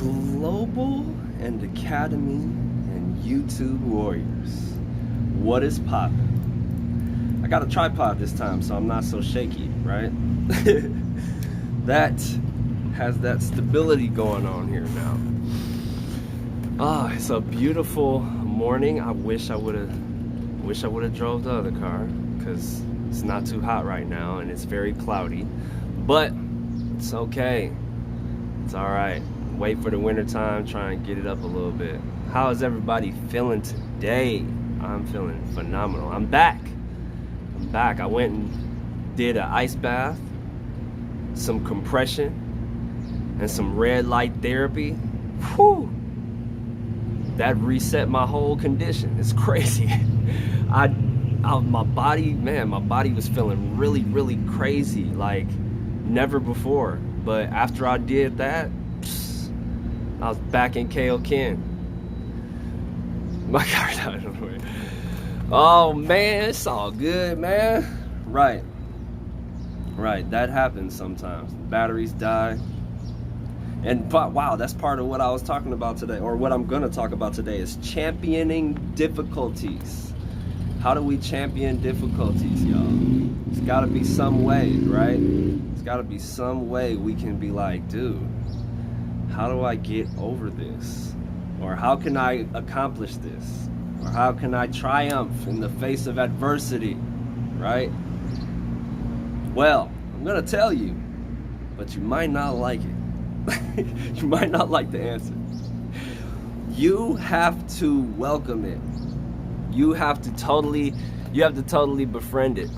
Global and Academy and YouTube Warriors. What is poppin'? I got a tripod this time, so I'm not so shaky, right? That has that stability going on here now. It's a beautiful morning. I wish I would have drove the other car because it's not too hot right now and it's very cloudy, but it's okay. It's all right. Wait for the winter time, try and get it up a little bit. How is everybody feeling today? I'm feeling phenomenal. I'm back. I went and did an ice bath, some compression, and some red light therapy. Whew! That reset my whole condition. It's crazy. My body was feeling really crazy like never before. But after I did that, I was back in Kaohsiung. My car died on the way. Oh man, it's all good, man. Right. That happens sometimes. Batteries die. And wow, that's part of what I was talking about today, or what I'm gonna talk about today, is championing difficulties. How do we champion difficulties, y'all? It's gotta be some way, right? It's gotta be some way we can be like, dude, how do I get over this? Or how can I accomplish this? Or how can I triumph in the face of adversity, right? Well, I'm gonna tell you, but you might not like it. You might not like the answer. You have to welcome it. You have to totally befriend it.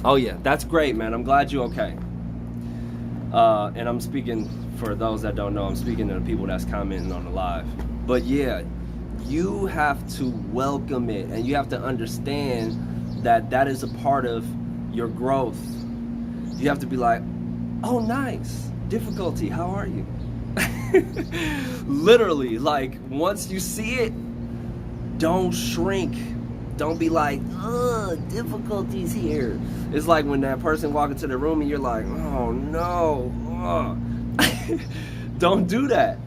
Oh yeah, that's great, man. I'm glad you're okay. And I'm speaking for those that don't know, I'm speaking to the people that's commenting on the live. But yeah, you have to welcome it, and you have to understand that that is a part of your growth. You have to be like, oh nice, difficulty, how are you? Literally, like, once you see it, don't shrink. Don't be like, difficulties here. It's like when that person walk into the room and you're like, oh no. Don't do that.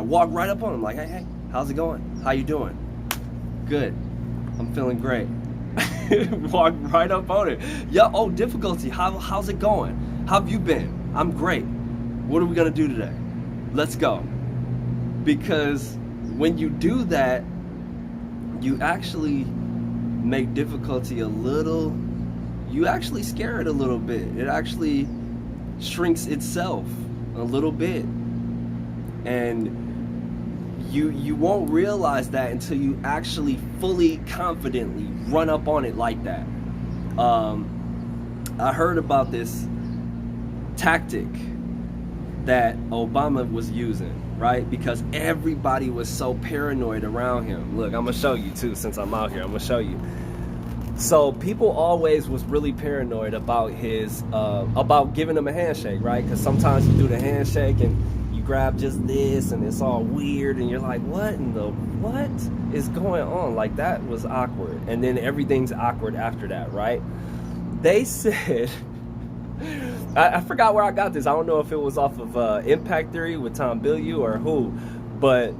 Walk right up on them like, hey, how's it going? How you doing? Good. I'm feeling great. Walk right up on it. Yeah, oh, difficulty. How's it going? How have you been? I'm great. What are we gonna do today? Let's go. Because when you do that, you actually make difficulty you actually scare it a little bit. It actually shrinks itself a little bit. And you won't realize that until you actually fully, confidently run up on it like that. I heard about this tactic that Obama was using, right? Because everybody was so paranoid around him. Look, I'm gonna show you too, since I'm out here, I'm gonna show you. So people always was really paranoid about about giving him a handshake, right? Because sometimes you do the handshake and you grab just this and it's all weird and you're like, what is going on? Like, that was awkward. And then everything's awkward after that, right? They said, I forgot where I got this. I don't know if it was off of Impact Theory with Tom Bilyeu or who, but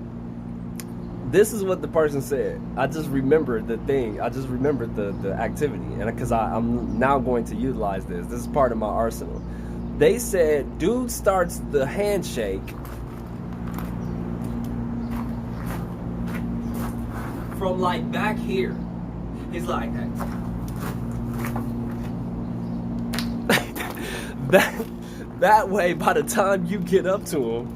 this is what the person said. I just remembered the thing. I just remembered the activity, and because I'm now going to utilize this. This is part of my arsenal. They said, dude starts the handshake from like back here. He's like, hey. That way, by the time you get up to him,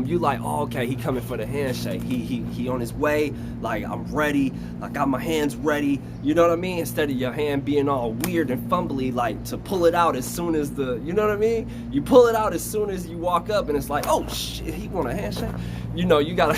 you like, oh, okay, he coming for the handshake. He on his way. Like, I'm ready. I got my hands ready. You know what I mean? Instead of your hand being all weird and fumbly, like, to pull it out as soon as you know what I mean? You pull it out as soon as you walk up, and it's like, oh shit, he want a handshake. You know, you gotta.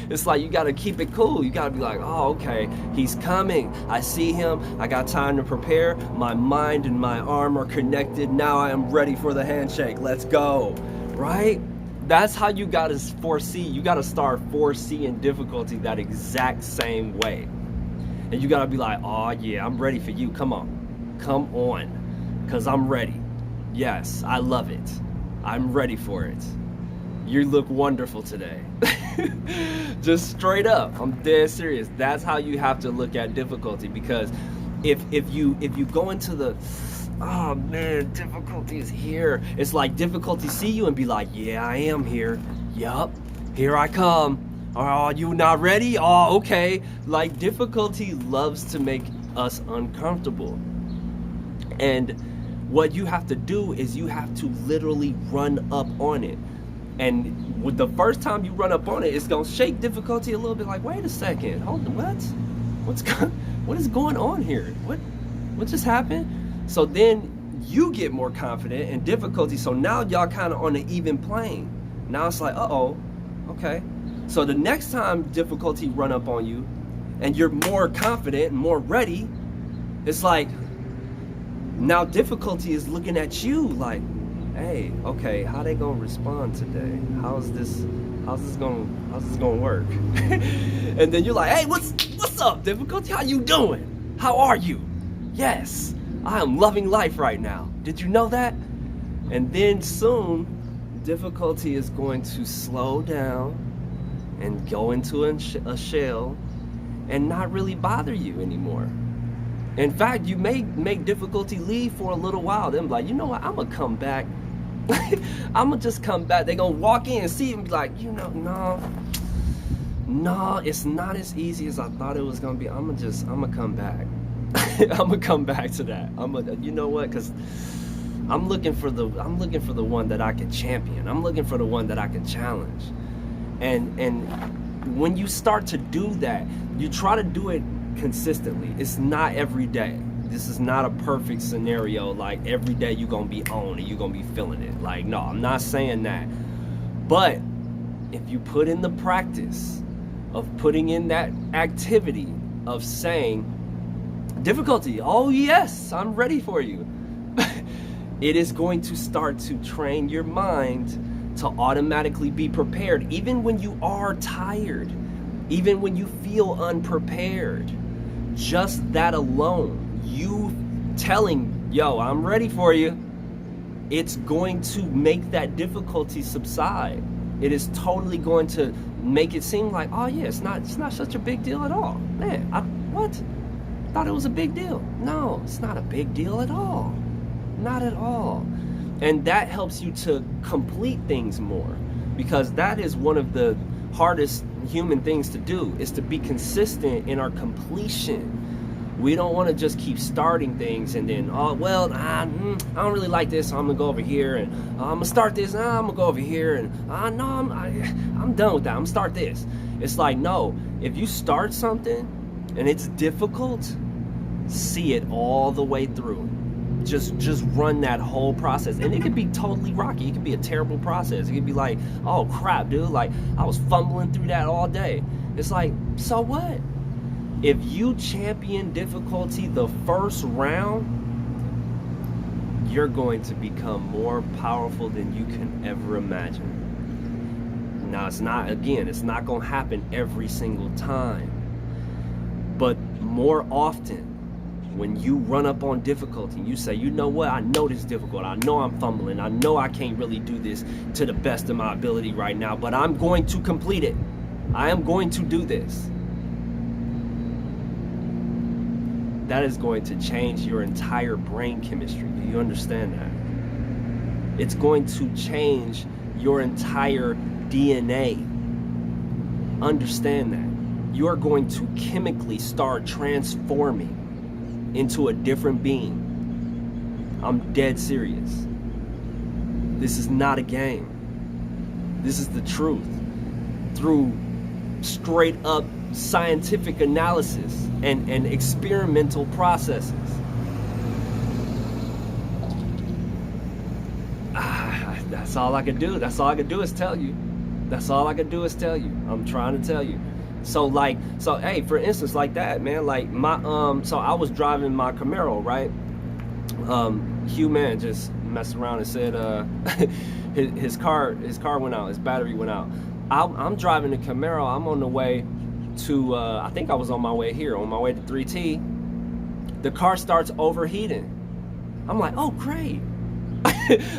It's like you gotta keep it cool. You gotta be like, oh, okay, he's coming. I see him. I got time to prepare. My mind and my arm are connected. Now I am ready for the handshake. Let's go. Right? That's how you gotta foresee. You gotta start foreseeing difficulty that exact same way. And you gotta be like, oh yeah, I'm ready for you. Come on. Cause I'm ready. Yes, I love it. I'm ready for it. You look wonderful today. Just straight up, I'm dead serious. That's how you have to look at difficulty, because if you go into the, oh man, difficulty is here, it's like difficulty see you and be like, yeah, I am here. Yup, here I come. Oh, you not ready? Oh, okay. Like, difficulty loves to make us uncomfortable. And what you have to do is you have to literally run up on it. And with the first time you run up on it, it's gonna shake difficulty a little bit. Like, wait a second, hold on, what is going on here? What just happened? So then you get more confident in difficulty. So now y'all kind of on an even plane. Now it's like, uh-oh, okay. So the next time difficulty run up on you, and you're more confident and more ready, it's like now difficulty is looking at you like, hey, okay, how they gonna respond today? How's this gonna work? And then you're like, hey, what's up, difficulty? How you doing? How are you? Yes, I am loving life right now. Did you know that? And then soon, difficulty is going to slow down and go into a shell and not really bother you anymore. In fact, you may make difficulty leave for a little while. Then like, you know what, I'm gonna come back. I'm gonna just come back. They're gonna walk in and see you and be like, you know, no, it's not as easy as I thought it was gonna be. I'm gonna come back. I'm gonna come back to that. You know what, because I'm looking for the one that I can champion. I'm looking for the one that I can challenge. And when you start to do that, you try to do it consistently. It's not every day. This is not a perfect scenario, like every day you're gonna be on and you're gonna be feeling it. Like, no, I'm not saying that. But if you put in the practice of putting in that activity of saying, difficulty, oh yes, I'm ready for you. It is going to start to train your mind to automatically be prepared, even when you are tired, even when you feel unprepared. Just that alone, you telling, yo, I'm ready for you, it's going to make that difficulty subside. It is totally going to make it seem like, oh yeah, it's not such a big deal at all. Man, what? Thought it was a big deal. No, it's not a big deal at all. Not at all. And that helps you to complete things more, because that is one of the hardest human things to do, is to be consistent in our completion. We don't want to just keep starting things and then, oh, well, I don't really like this, so I'm going to go over here, and I'm going to start this, I'm going to go over here, and no, I'm done with that, I'm going to start this. It's like, no, if you start something and it's difficult, see it all the way through. Just run that whole process. And it could be totally rocky. It could be a terrible process. It could be like, oh crap, dude, like I was fumbling through that all day. It's like, so what? If you champion difficulty the first round, you're going to become more powerful than you can ever imagine. Now, it's not going to happen every single time. But more often, when you run up on difficulty, you say, you know what, I know this is difficult, I know I'm fumbling, I know I can't really do this to the best of my ability right now, but I'm going to complete it. I am going to do this. That is going to change your entire brain chemistry. Do you understand that? It's going to change your entire DNA. Understand that. You are going to chemically start transforming into a different being. I'm dead serious. This is not a game. This is the truth. Through straight up scientific analysis and experimental processes. That's all I can do. That's all I can do is tell you. That's all I can do is tell you. I'm trying to tell you. So hey, for instance, like that, man, like my, so I was driving my Camaro, right? Hugh Man just messed around and said, his car went out, his battery went out. I'm driving the Camaro, I'm on the way to, I think I was on my way here, on my way to 3T. The car starts overheating. I'm like, oh great.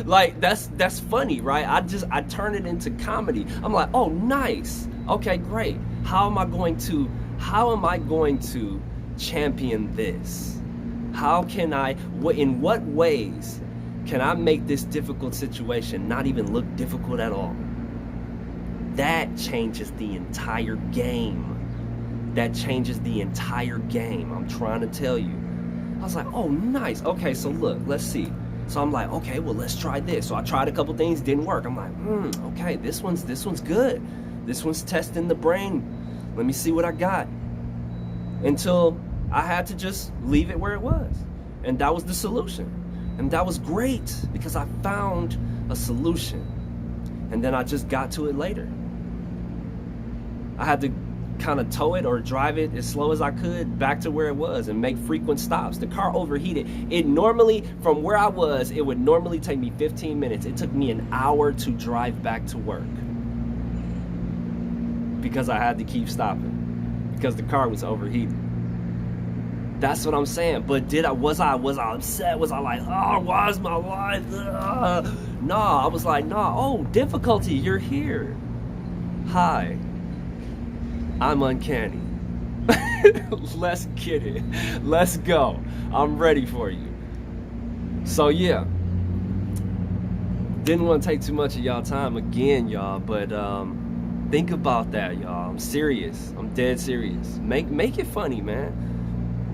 Like that's funny, right? I turn it into comedy. I'm like, oh, nice. Okay, great. How am I going to champion this? How can I, in what ways can I make this difficult situation not even look difficult at all? That changes the entire game. That changes the entire game. I'm trying to tell you. I was like, oh, nice. Okay, so look, let's see. So I'm like, okay, well, let's try this. So I tried a couple things, didn't work. I'm like, okay, this one's good. This one's testing the brain. Let me see what I got. Until I had to just leave it where it was. And that was the solution. And that was great because I found a solution. And then I just got to it later. I had to kind of tow it or drive it as slow as I could back to where it was and make frequent stops. The car overheated. It normally, from where I was, it would normally take me 15 minutes. It took me an hour to drive back to work because I had to keep stopping because the car was overheated. That's what I'm saying. But was I upset? Was I like, oh, why is my life? Nah, I was like, nah, oh, difficulty, you're here. Hi, I'm Uncanny. Let's get it. Let's go. I'm ready for you. So yeah, didn't want to take too much of y'all time again, y'all, but think about that, y'all. I'm serious. I'm dead serious. Make it funny, man.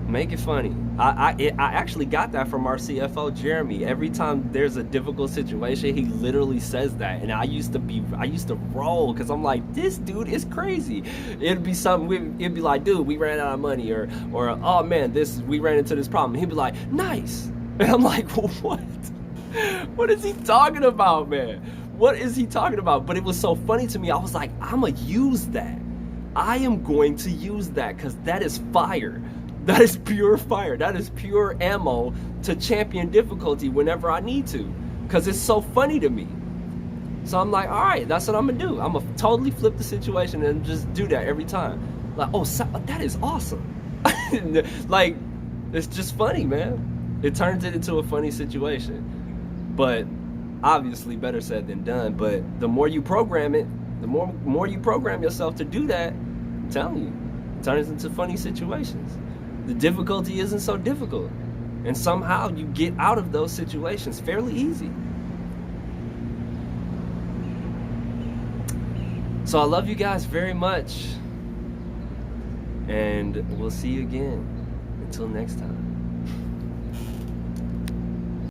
Make it funny. I actually got that from our CFO, Jeremy. Every time there's a difficult situation, he literally says that. And I used to roll because I'm like, this dude is crazy. It'd be something, it'd be like, dude, we ran out of money, or oh man, we ran into this problem. He'd be like, nice. And I'm like, what? What is he talking about, man? What is he talking about? But it was so funny to me. I was like, I'ma use that. I am going to use that because that is fire. That is pure fire. That is pure ammo to champion difficulty whenever I need to, because it's so funny to me. So I'm like, all right, that's what I'm gonna do. I'm gonna totally flip the situation and just do that every time. Like, oh, that is awesome. Like, it's just funny, man. It turns it into a funny situation. But obviously better said than done. But the more you program it, the more you program yourself to do that, I'm telling you, it turns into funny situations. The difficulty isn't so difficult. And somehow you get out of those situations fairly easy. So I love you guys very much. And we'll see you again. Until next time.